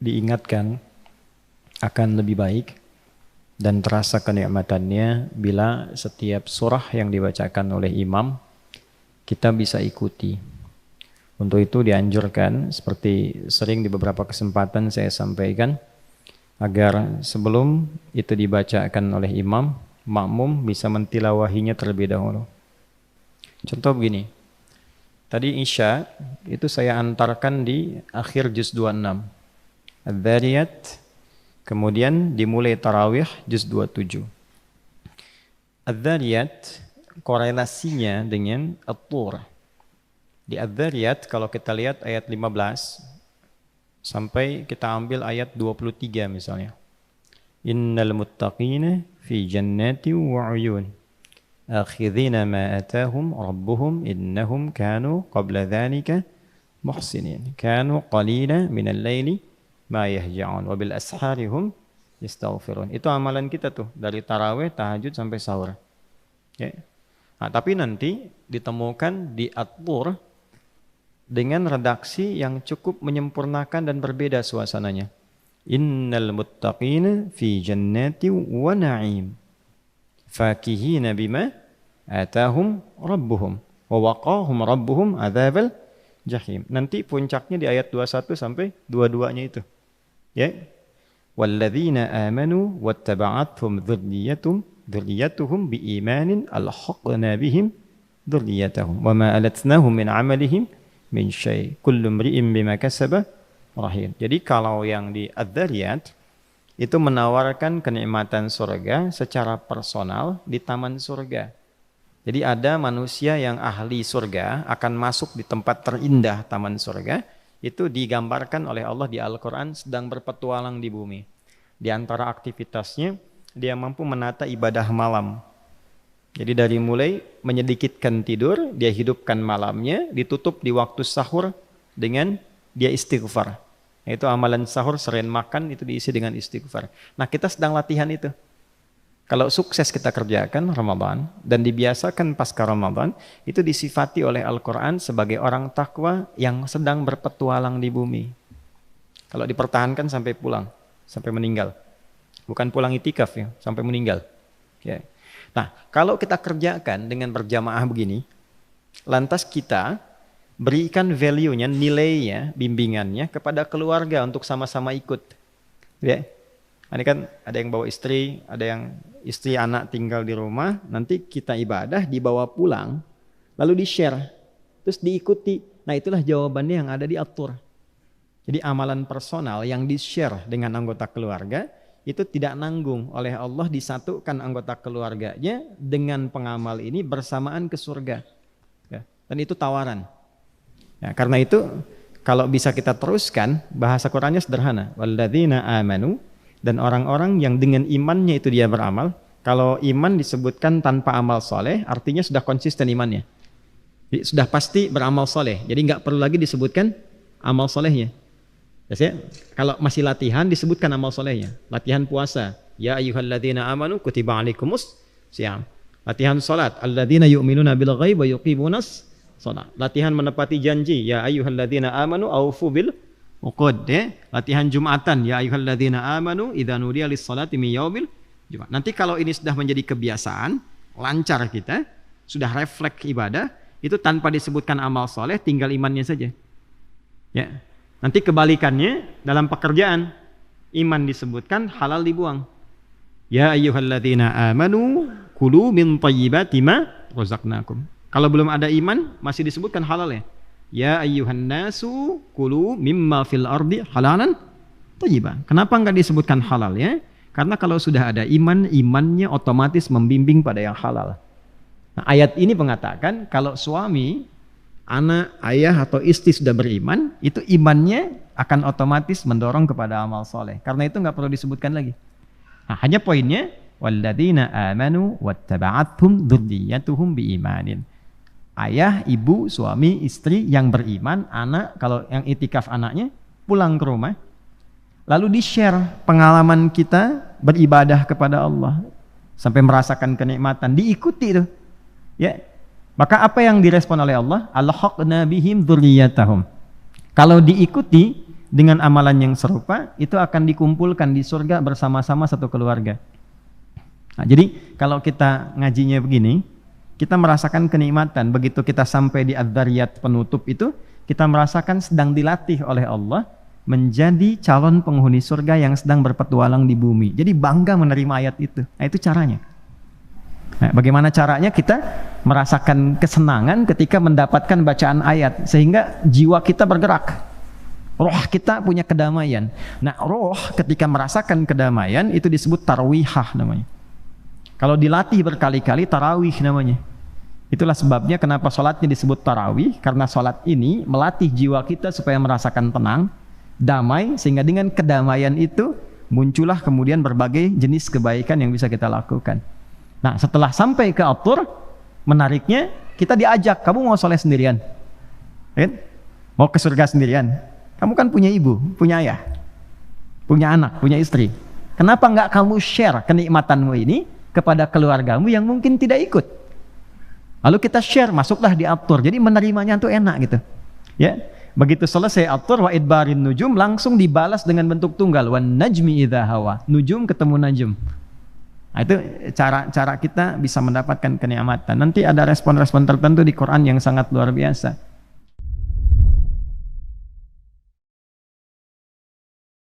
diingatkan akan lebih baik dan terasa kenikmatannya bila setiap surah yang dibacakan oleh imam kita bisa ikuti. Untuk itu dianjurkan, seperti sering di beberapa kesempatan saya sampaikan, agar sebelum itu dibacakan oleh imam, makmum bisa mentilawahinya terlebih dahulu. Contoh begini, tadi Isya itu saya antarkan di akhir juz 26, Adz-Dzariyat, kemudian dimulai Tarawih juz 27. Adz-Dzariyat korelasinya dengan At-Tur. Di Adz-Dzariyat kalau kita lihat ayat 15 sampai kita ambil ayat 23 misalnya. Innal muttaqina fi jannati wa 'uyun akhidhina ma atahum rabbuhum innahum kanu qabla dhalika muhsinin kanu qalila minal laili ma yahja'un wa bil asharihum yastaghfirun. Itu amalan kita tuh dari tarawih, tahajud sampai sahur. Ya. Nah, tapi nanti ditemukan di At-Tur dengan redaksi yang cukup menyempurnakan dan berbeda suasananya. Innal muttaqina fi jannati wa na'im fakihina bima atahum rabbuhum wa waqahum rabbuhum adzabal jahim. Nanti puncaknya di ayat 21 sampai 22-nya itu. Ya. Walladzina amanu wattaba'athum dzurriyyatuhum biimanin alhaqna bihim dzurriyyatahum wa ma alatnahum min 'amalihim min syai' kullu imri'in bima kasaba rahin. Jadi kalau yang di Adz-Dzariyat itu menawarkan kenikmatan surga secara personal di taman surga. Jadi ada manusia yang ahli surga akan masuk di tempat terindah taman surga, itu digambarkan oleh Allah di Al-Qur'an sedang berpetualang di bumi. Di antara aktivitasnya dia mampu menata ibadah malam. Jadi dari mulai menyedikitkan tidur, dia hidupkan malamnya, ditutup di waktu sahur dengan dia istighfar. Itu amalan sahur, selain makan itu diisi dengan istighfar. Nah, kita sedang latihan itu. Kalau sukses kita kerjakan Ramadan dan dibiasakan pasca Ramadan, itu disifati oleh Al-Quran sebagai orang takwa yang sedang berpetualang di bumi. Kalau dipertahankan sampai pulang, sampai meninggal. Bukan pulang itikaf ya, sampai meninggal. Ya. Nah, kalau kita kerjakan dengan berjamaah begini, lantas kita berikan value-nya, nilainya, bimbingannya kepada keluarga untuk sama-sama ikut. Ya. Ini kan ada yang bawa istri, ada yang istri anak tinggal di rumah, nanti kita ibadah dibawa pulang, lalu di-share, terus diikuti. Nah, itulah jawabannya yang ada di At-Tur. Jadi amalan personal yang di-share dengan anggota keluarga, itu tidak nanggung oleh Allah, disatukan anggota keluarganya dengan pengamal ini bersamaan ke surga. Ya, dan itu tawaran. Ya, karena itu kalau bisa kita teruskan, bahasa Qur'annya sederhana. Walladzina amanu, dan orang-orang yang dengan imannya itu dia beramal. Kalau iman disebutkan tanpa amal soleh, artinya sudah konsisten imannya. Jadi, sudah pasti beramal soleh. Jadi nggak perlu lagi disebutkan amal solehnya. Ya, kalau masih latihan disebutkan amal solehnya. Latihan puasa, ya ayyuhalladzina amanu kutiba alaikumus syiyam. Latihan salat, alladzina yu'minuna bil ghaib wa yuqimunas shalah. Latihan menepati janji, ya ayyuhalladzina amanu aufu bil uqud. Ya. Latihan Jumatan, ya ayyuhalladzina amanu idza nudiya lis salati min yaumil jumat. Nanti kalau ini sudah menjadi kebiasaan, lancar kita, sudah refleks ibadah, itu tanpa disebutkan amal soleh, tinggal imannya saja. Ya. Nanti kebalikannya dalam pekerjaan, iman disebutkan, halal dibuang. Ya ayyuhalladzina amanu kulu min thayyibati ma razaqnakum. Kalau belum ada iman masih disebutkan halal ya. Ya ayyuhan nasu kulu mimma fil ardi halalan thayyiban. Kenapa enggak disebutkan halal ya? Karena kalau sudah ada iman, imannya otomatis membimbing pada yang halal. Nah, ayat ini mengatakan kalau suami, anak, ayah atau istri sudah beriman, itu imannya akan otomatis mendorong kepada amal soleh. Karena itu nggak perlu disebutkan lagi. Nah, hanya poinnya, walladzina amanu wattaba'athum dzurriyyatuhum biimanin. Ayah, ibu, suami, istri yang beriman, anak, kalau yang itikaf anaknya, pulang ke rumah, lalu di-share pengalaman kita beribadah kepada Allah sampai merasakan kenikmatan, diikuti itu. Ya. Maka apa yang direspon oleh Allah? Alhaqna bihim dzurriyyatahum. Kalau diikuti, dengan amalan yang serupa, itu akan dikumpulkan di surga bersama-sama satu keluarga. Nah, jadi kalau kita ngajinya begini, kita merasakan kenikmatan. Begitu kita sampai di Adz-Dzariyat penutup itu, kita merasakan sedang dilatih oleh Allah menjadi calon penghuni surga yang sedang berpetualang di bumi. Jadi bangga menerima ayat itu. Nah, itu caranya. Nah, bagaimana caranya kita merasakan kesenangan ketika mendapatkan bacaan ayat sehingga jiwa kita bergerak, roh kita punya kedamaian. Nah, roh ketika merasakan kedamaian itu disebut tarwihah namanya. Kalau dilatih berkali-kali, tarawih namanya. Itulah sebabnya kenapa sholatnya disebut tarawih, karena sholat ini melatih jiwa kita supaya merasakan tenang, damai, sehingga dengan kedamaian itu muncullah kemudian berbagai jenis kebaikan yang bisa kita lakukan. Nah, setelah sampai ke At-Tur, menariknya kita diajak, kamu mau soleh sendirian? Kan? Mau ke surga sendirian? Kamu kan punya ibu, punya ayah, punya anak, punya istri. Kenapa nggak kamu share kenikmatanmu ini kepada keluargamu yang mungkin tidak ikut? Lalu kita share, masuklah di At-Tur. Jadi menerimanya itu enak gitu. Ya, begitu selesai At-Tur wa idbarin nujum, langsung dibalas dengan bentuk tunggal. Wan najmi idza hawa. Nujum ketemu najm. Nah, itu cara kita bisa mendapatkan kenikmatan. Nanti ada respon-respon tertentu di Quran yang sangat luar biasa.